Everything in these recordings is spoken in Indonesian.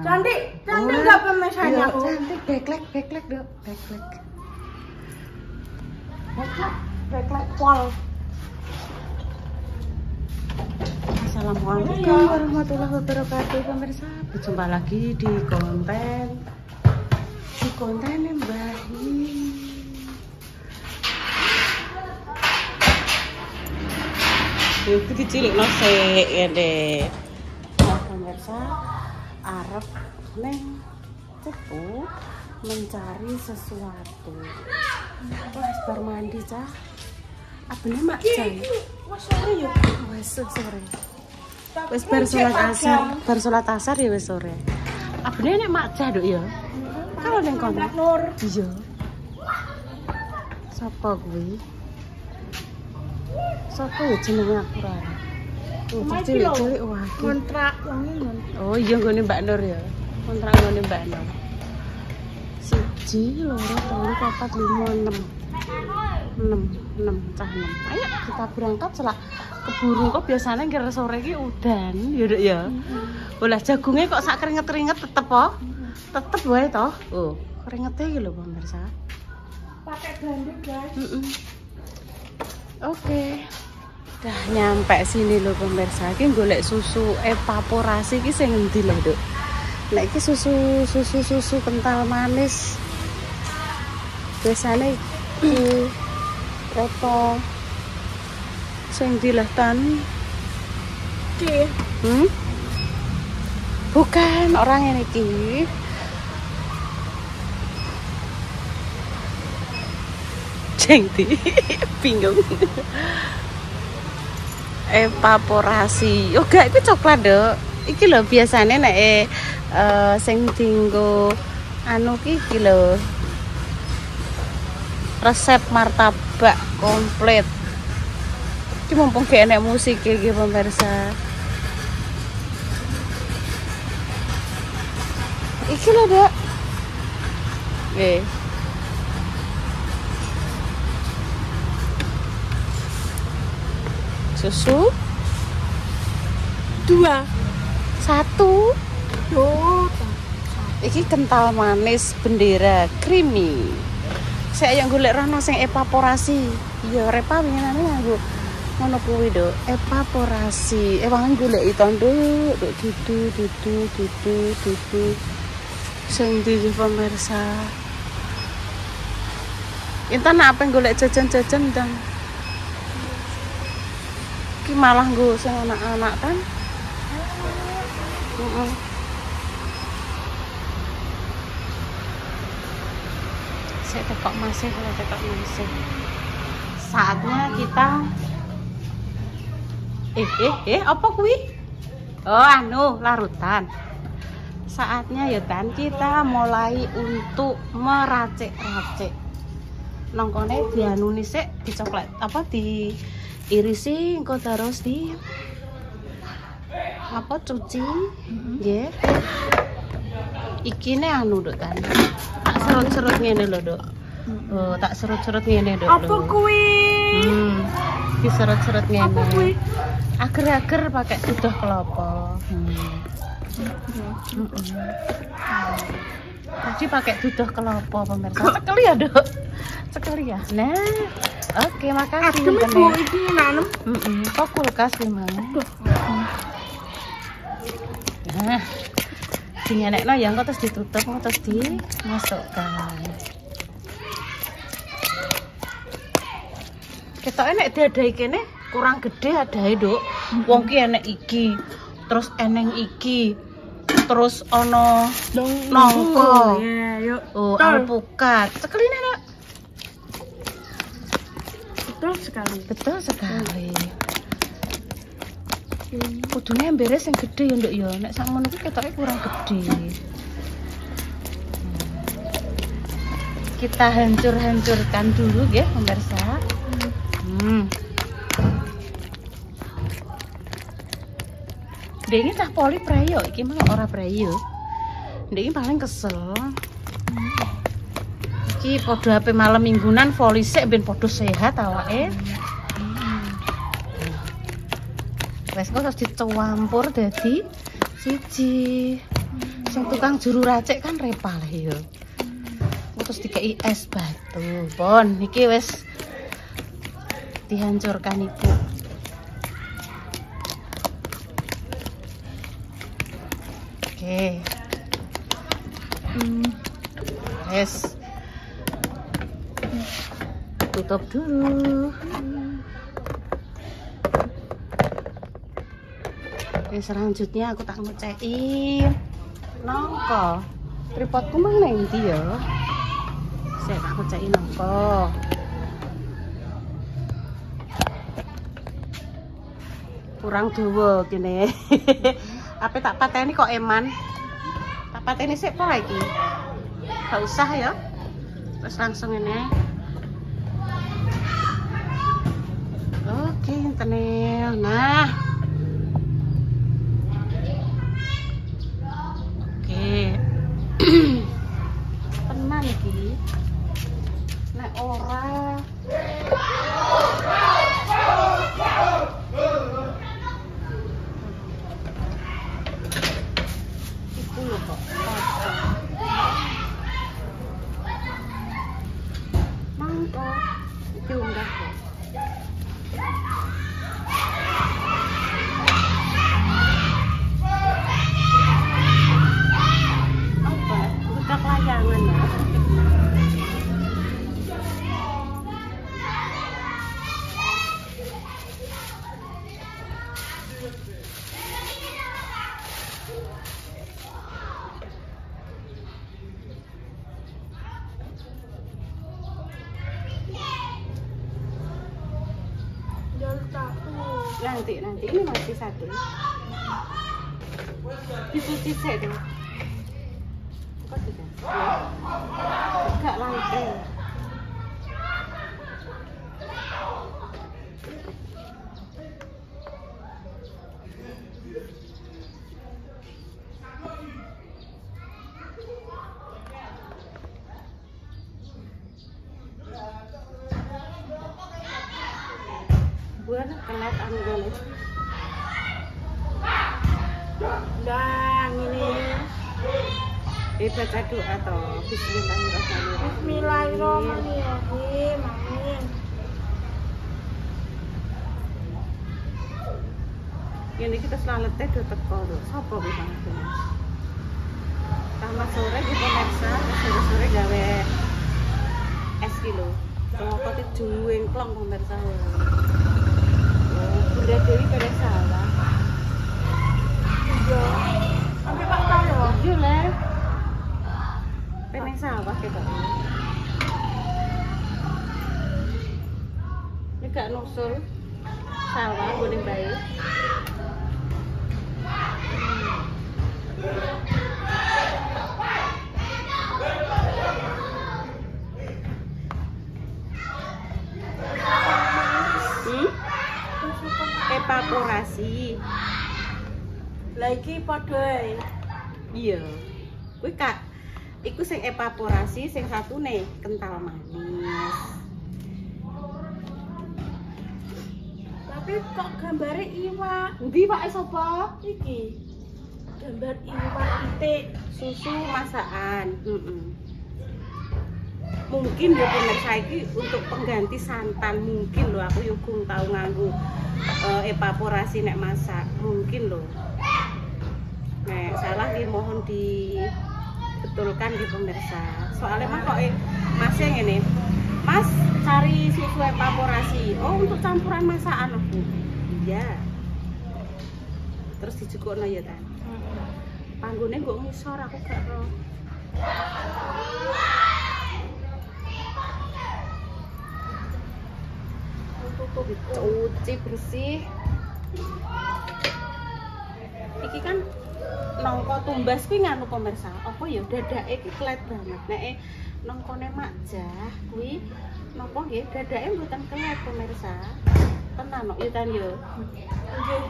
Cantik nggak pemesannya? Cantik, backlight dok, backlight wall. Assalamualaikum warahmatullahi wabarakatuh pemirsa. Berjumpa lagi di konten Mbah Hi. Itu kecil nasi ya deh. Nah pemirsa, Arab neng kupu mencari sesuatu. Wes bar mandi cah. Abene mak jai. Wes sore yuk. Wes sore. Wes bar salat asar ya wes sore. Abene nek mak jah nduk ya. Kalau neng kono. Nur. Iya. Sapa kuwi? Sapa ya jenenge aku ra. Cilik-cilik wah. Kontrak wangi. Oh iya nggone Mbak Nur ya. Kontrak nggone Mbak Nur. 1 2 3 4 5 6 cah 6. Ayo kita berangkat celak keburu kok biasanya kira sore iki udan ya Dek ya. Olah jagungnya kok sak keringet-keringet tetep po. Tetep wae toh. Oh, keringete iki lho pemirsa. Pakai banding guys. Oke. Udah nyampe sini lho pemirsa. Iki golek susu evaporasi iki sing endi lho, Duk? Nek iki susu kental manis. Biasanya iki apa sing dilehtan Ki. Bukan orang ini ki. Cengti bingung. Evaporasi. Oh gak, itu coklat dok. Iki lho biasanya nek sing dinggo anu iki lho. Resep martabak komplit. Iki mumpung gak enek musik iki pemirsa. Iki lho dok. Nggih. Susu 2 1 iki kental manis bendera creamy. Saya yang golek rono sing evaporasi. Ya repa winginane nganggo ngono kuwi do, evaporasi. Wangen golek itu nduk dudu. Sing ndi pemirsa. Intan apa yang golek jajan-jajan ndang. Ki malah nggo sing anak-anak kan. Saya tekok masih. Saatnya kita apa kuwi? Oh anu larutan. Saatnya ya kan kita mulai untuk meracik-racik. Nongkone dianuni sik dicoklat apa diirisi engko terus di apa cuci nggih. Iki ne anu Dok kan. Tak serut-serut ngene lho Dok. Oh, tak serut-serut ngene Dok. Apa kuwi? Diserut-serut ngene. Apa kuwi? Ager-ager pakai duduh kelapa. Tadi pakai duduh kelapa pemirsa. Sekali ya Dok. Sekali ya. Nah, oke makasih. Adem Bu iki nanem. Kok kulkas ki mau. Nah, dingenekno ya engko terus ditutup terus dimasukkan. Ketoke nek diadahi kene kurang gede adahe, Duk. Wong ki enek iki, terus eneng iki. Terus ono nongko. Ya, yuk. Oh, alpukat. Sekeline, Nak. Betul sekali. Kudune embere sing gede ya, Nduk ya. Nek sak ngono kuwi ketoke kurang gede. Kita hancur-hancurkan dulu nggih, pemirsa. Ndek iki cah poli preyo, iki mah ora preyo. Ndek iki paling kesel. Iki padha ape malam minggunan voli sik ben padha sehat awake. Wes kok harus dicampur dadi siji. Sing tukang juru racik kan repal ya. Terus dikei es batu. Pon, iki wis dihancurkan Ibu. Oke. Yes. Tutup dulu. Oke, selanjutnya aku tak ngecekin nongko. Tripodku mana ini ya? Saya tak ngecekin nongko. Kurang dawa gini. Apa tak pateni kok eman? Tak pateni sik apa lagi? Gak usah ya. Terus langsung ini. Oke, tenel. Nah. Oke. Tenan iki. Nek ora iku lho kok. Mangko iki unggah kok. Apa? Buka layangan ya. Nanti ini masih satu. Dicuci saya deh. Kok tidak? Enggak lantai. Buat kelat anu dulu. Dan ini Baca doa toh. Bismillahirrahmanirrahim. Bismillahirrahmanirrahim. Amin. Ini kita selalete do teko lho. Sapa kuwi Bang? Tamat sore di pemirsa, sore-sore gawe es kilo. Kok dijueng klong pemirsa. Bunda Dewi pada salah. Iya. Sampai Pak tahu. Iya lah. Peneng sawah kita. Ini gak nusul sawah boleh baik. Evaporasi. Lagi padha. Iya. Kuwi Kak, iku sing evaporasi, sing satune kental manis. Tapi kok gambare iwak? Endi Pak sapa? Iki. Gambar iwak titik Susu masakan. Mungkin ya pemirsa iki untuk pengganti santan, mungkin loh aku yo gum tau nganggo evaporasi nek masak, mungkin loh. Nek salah nggih mohon dibetulkan di pemirsa. Soalnya mah kok masih ngene. Mas cari susu evaporasi. Oh, untuk campuran masakan aku. Iya. Terus dijukukno ya ta. Panggone kok ngisor aku gak ro. Cuci bersih. Iki kan nongko tumbas kuwi nganu pemirsa. Apa ya dadake iki kelet banget. Nek nongkone makjah kuwi napa nggih dadake mboten kelet pemirsa. Tenan kok ya tan yo. nggih.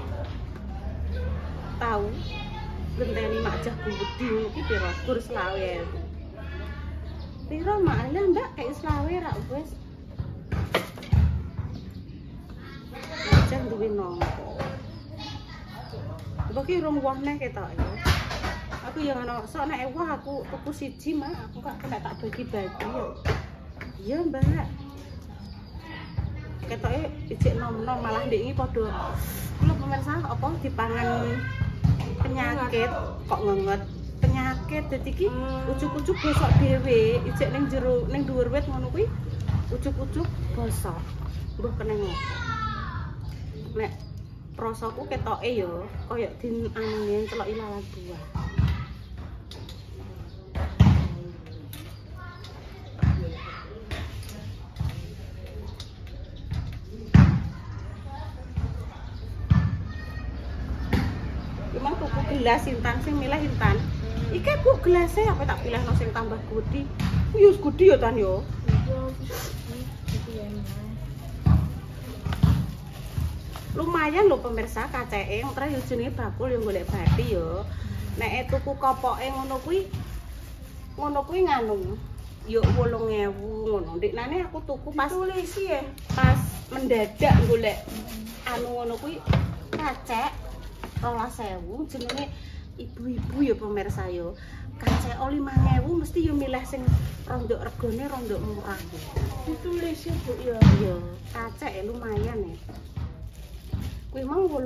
Tahu genteni makjah gede ngono ki piro? Gur 20.000. Piro mak? Lah Mbak kayak 20 ra wis. Duwe nongko. Apa ki rong woh neh ketok ya. aku yang ono sok nek wah aku tuku siji mah aku gak kena tak bagi-bagi ya. Iya, Mbak. Ketoke ijik nom-nom malah ndek iki padha lho pemirsa apa dipangan penyakit kok ngenget penyakit dadi iki ujuk-ujuk bosok dhewe ijik ning jero ning dhuwur wit ngono kuwi ujuk-ujuk bosok mbuh kena ngopo nek prosoku ketoke ya kaya di anu celok ilalang buah. Emang tuku gelas Intan sing milih Intan. Iki Bu gelasnya apa tak pilihno sing tambah gudi. Yo wis gudi ya Tan yo. Lumayan lho pemirsa kaceke terus yo jenenge bakul yo golek bathi yo. Nek tuku kopoke ngono kuwi nganu yo 8.000 ngono. Ndeknane aku tuku pas tulisi ya. Pas mendadak golek anu ngono kuwi kacek 12.000 jenenge ibu-ibu ya pemirsa yo. Kacek 5.000 mesti yo milih sing rondok regane rondok murah. Ditulis ya Bu ya. Iya, kacek lumayan ya. Kuwi mang 7.000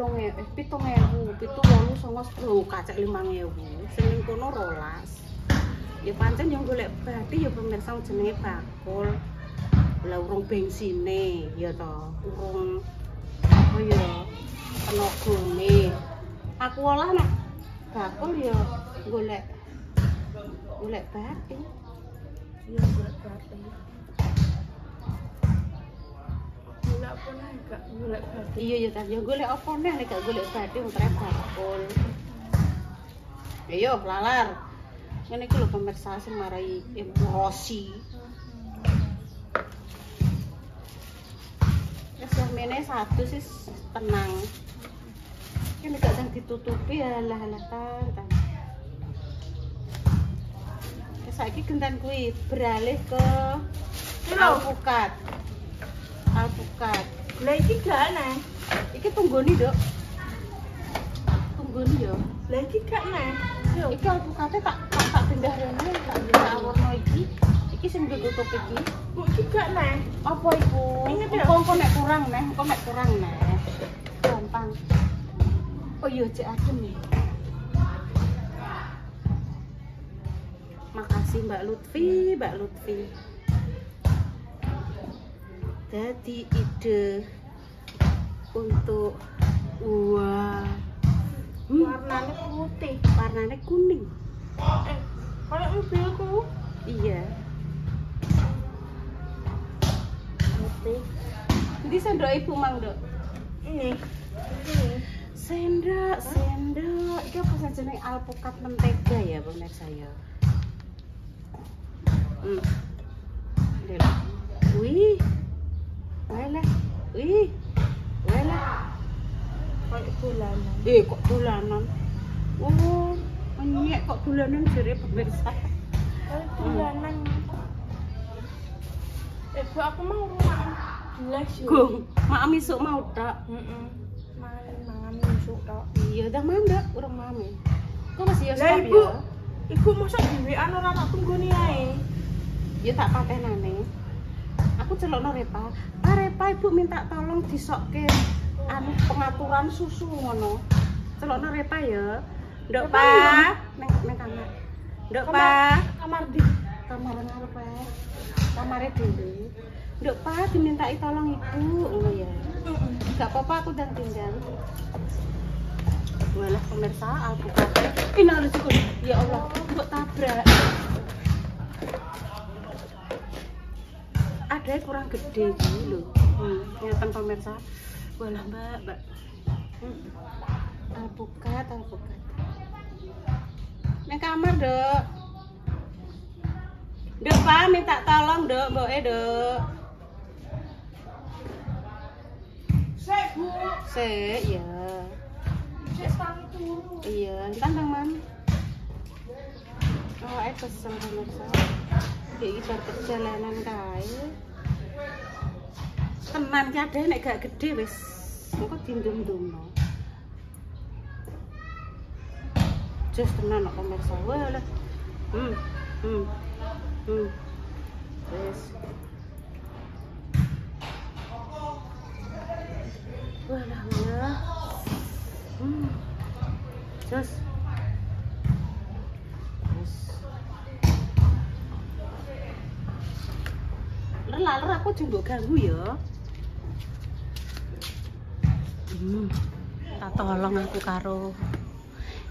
kacek 5.000. Sing ning kono 12. Ya pancen yo golek bathi ya pemirsa jenenge bakul. Lah urung bensine ya to. Urung apa ya tenagane. Aku olah nek bakul ya golek bathi. Iya golek bathi. Golek apa nek gak golek bathi? Iya ya ta, ya golek apa nek gak golek bathi wong trep bakul. Ayo lalar. Ngene iki lho pemirsa sing marai emosi. Wis mene satu sih tenang. Ini gak sedang ditutupi alah tan. Saiki gentan kuwi beralih ke alpukat. Lah iki gak neh. Iki tunggoni, Dok. Tunggoni yo. Lah iki gak neh. Iki alpukate tak pindah rene, tak pindah warna iki. Iki sing ditutup iki. Bu iki gak neh. Apa iku? Ingat ya? Engko nek kurang neh. Gampang. Oh iya, cek adem ya. Makasih Mbak Lutfi. Jadi ide untuk Warnane putih, warnanya kuning. kayak mobilku. Iya. Putih. Jadi sendok ibu mang, Dok. Ini. Sendok. Iki apa jenenge alpukat mentega ya, pemirsa ya. Wih. Kayak dolanan. Kok dolanan? Oh, nyek kok dolanan jere pemirsa. Kayak dolanan. Bu aku mau rumah gelas yo. Gong, mak misuk mau tak? Mangan misuk tok. Iya, dah mandek urang mami. Kok masih ya Lah stop ibu, ya? iku mosok dhewean ora tak tunggoni ae. Ya tak patenane. Aku celokno Repa. Repa ibu minta tolong disokke anu pengaturan susu ngono. Celokno Repa ya. Nduk Repa, Pak, neng kamar. Nduk Pak, Kamar di. kamar ngarep ae. Kamare dhewe. Nduk Pak dimintai tolong ibu ngono ya. Gak apa-apa aku dan tinggal. Walah pemirsa alpukat. Innalillahi. Ya Allah, kok tabrak. Ada kurang gede gitu loh. Ngeten pemirsa. Walah Mbak. Alpukat. Nang kamar, Dok. Dok, Pak minta tolong, Dok, mboke, Dok. Sik, Bu. Sik, ya. Sik tangi turu. Iya, entar Bang Man. Oh, pesen pemirsa. Iki bar perjalanan kae. Tenan ki ade nek gak gede wis engko dindum-dumno. Jos tenan kok pemirsa. Walah. Wes. Walah. Jos. Laler aku juga ganggu ya. Tak tolong aku karo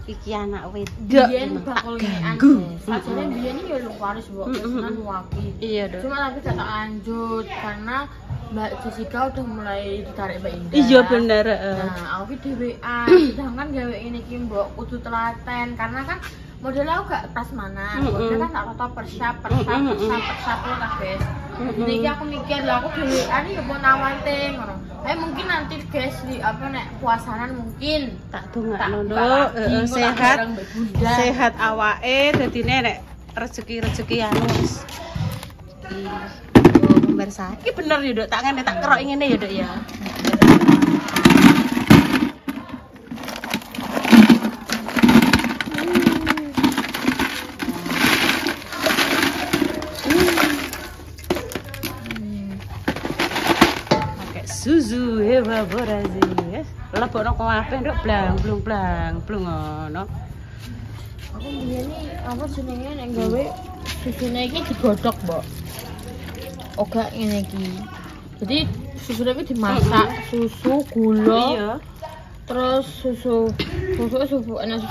iki anak wedok tak ganggu. Sajane biyen iki yo Paris mbok kesenan waki. Iya, Dok. Cuma tapi gak tak lanjut karena Mbak Jessica udah mulai ditarik Mbak Indah. Iya bener, Nah, aku dhewean, sedangkan gawe ini iki mbok kudu telaten karena kan modelnya aku gak prasmanan. Modelnya kan tak foto persiap lo kabeh. Jadi iki aku mikir lah aku dhewean iki mau nawate ngono. Mungkin nanti guys di apa nek puasanan mungkin tak dongakno Nduk, sehat awake dadine nek rezeki anu wis. Pemirsa, iki bener ya Dok, tak ngene tak kerok ngene ya Dok ya. Susu evaporasi ya. Lebokno kabeh Nduk blang ngono. Aku biyen iki apa jenenge nek gawe susune iki digodhog, Mbok. Oga ngene iki. Jadi susune iki dimasak, susu, gula. Iya. Terus susu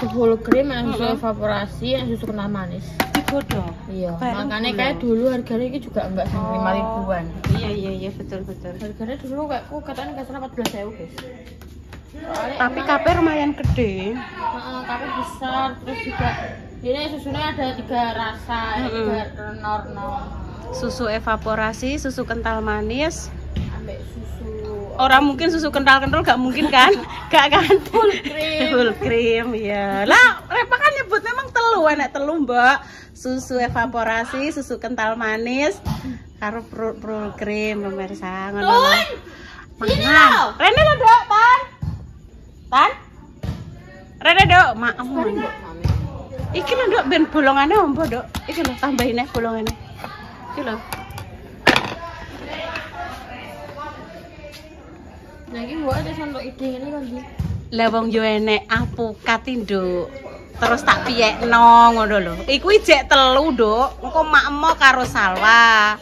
full cream, ana susu evaporasi, ana susu kental manis. Digodhog. Iya. Makanya kayak dulu harganya iki juga enggak sampai 5 ribuan. Iya betul. Harganya dulu kayak aku katanya kasarnya 14.000, guys. Tapi kape lumayan gede. Kape besar, terus juga ini susunya ada 3 rasa, 3 norno. Susu evaporasi, susu kental manis, ambek susu. Orang mungkin susu kental gak mungkin kan? Gak kan? Full cream ya. Lah, Repa kan nyebut memang telu, enak telu Mbak. Susu evaporasi, susu kental manis, karo full cream pemirsa. Ngono. Mangan. Rene lo Dok, Tan. Rene Dok, maem. Iki lho Dok ben bolongane ombo Dok. Iki lho tambahin bolongane. Iki lho. Nah iki mbok ada santok ide ngene kan iki. Lah wong yo enek apukat Nduk. Terus tak piyekno ngono lho. Iku ijek telu Nduk. Engko makmo karo Salwa.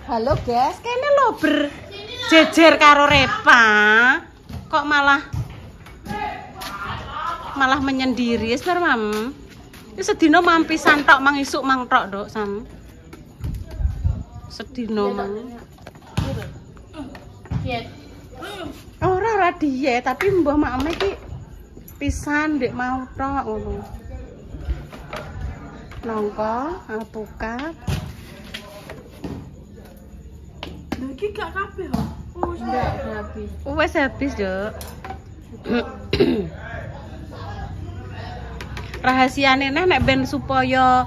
Halo guys, kene lho berjejer karo Repa. Kok malah menyendiri wis bar Mam. Iki sedina mampisan tok mang isuk mang tok Nduk Sam. Sedina mang. Diet. Ora diet, tapi mbah makme iki pisan ndek mau tok ngono. Nongko, alpukat. Iki gak kabeh kok. Udah habis. Wes habis, Dok. Rahasiane nek ben supaya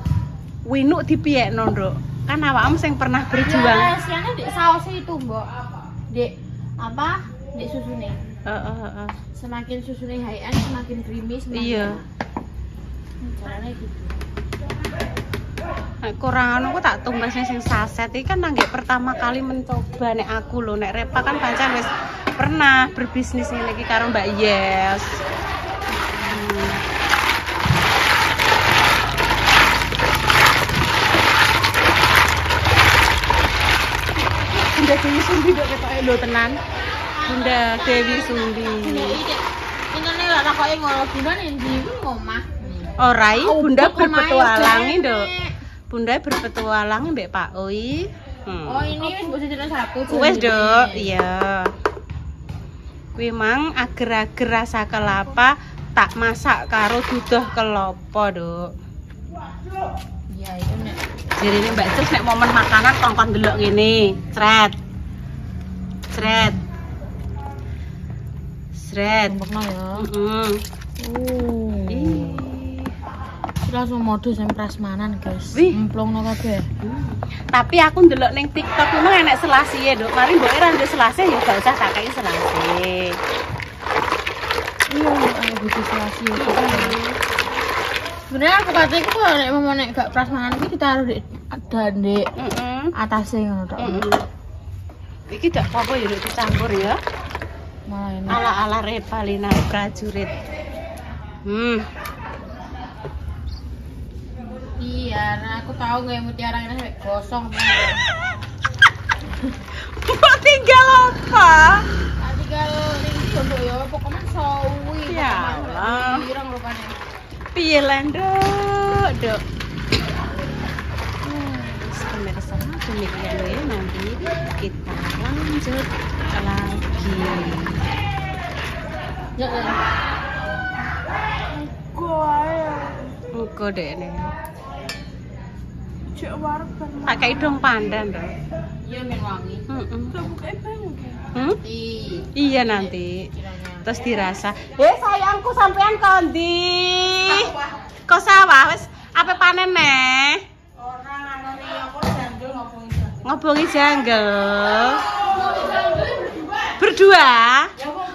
winuk dipiyekno, Nduk. Kan awakmu sing pernah berjuang. Ya, rahasiane di saus itu, Mbok. Dek apa? Dek susune. Heeh. Semakin susune high-end, semakin creamy, semakin. Iya. Caranya gitu. Nek kurang anu ku tak tumbasnya sing saset iki kan nangge pertama kali mencoba nek aku lho nek Repa kan pancen wis pernah berbisnis ngene iki karo Mbak Yes. Bunda Dewi Sumbi dok ketoke lho tenan. Bunda Dewi Sumbi. Ini lah takoke ngono Bunda endi ku omah. Ora iki Bunda berpetualang nduk. Bunda berpetualang mbek Pak Oi. Oh, ini wis mbok jadikan satu. Wis, Dok. Iya. Kuwi mang ager-ager rasa kelapa tak masak karo duduh kelapa, Dok. Iya, itu nek. Jirine Mbak Cis nek momen makanan kongkon delok ngene. Cret. Empukno ya. Langsung modus yang prasmanan guys. Emplong no kabeh. Tapi aku ndelok ning TikTok memang enek selasihe, Dok. Mari mbok ora ndek selasihe ya gak usah tak kei selasihe. Iya, ana butuh selasihe. Sebenarnya aku katiku kalau nek mau nek gak prasmanan iki ditaruh di dandek atasnya ngono tok. Iki gak apa-apa ya nek dicampur ya. Malah ini. Ala-ala Revalina prajurit. Iya, nah aku tahu nggak mutiara ini sampai gosong. Kok tinggal apa? Tinggal ini jodoh ya, pokoknya sawi. Ya Allah. Pirang rupanya. Piye landok, Dok. Pemirsa, demikian ya nanti kita lanjut lagi. Ya kan. Muga deh nih. Cek warung kan. Pakai dong pandan, Dok. Iya men wangi. Buka banget. Iya nanti. Terus dirasa. Sayangku sampean kondi. Kok sawah wis ape panen neh? Ora ngene aku janggel Ngobongi janggel. Berdua?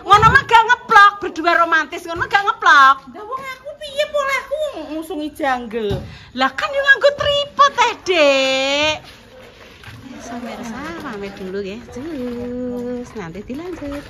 Ngono mah gak ngeplok, berdua romantis ngono gak ngeplok. Lah wong aku piye polehku ngusungi janggel. Lah kan yo nganggo tripod teh, Dek. Pemirsa, pamit dulu ya. Terus nanti dilanjut.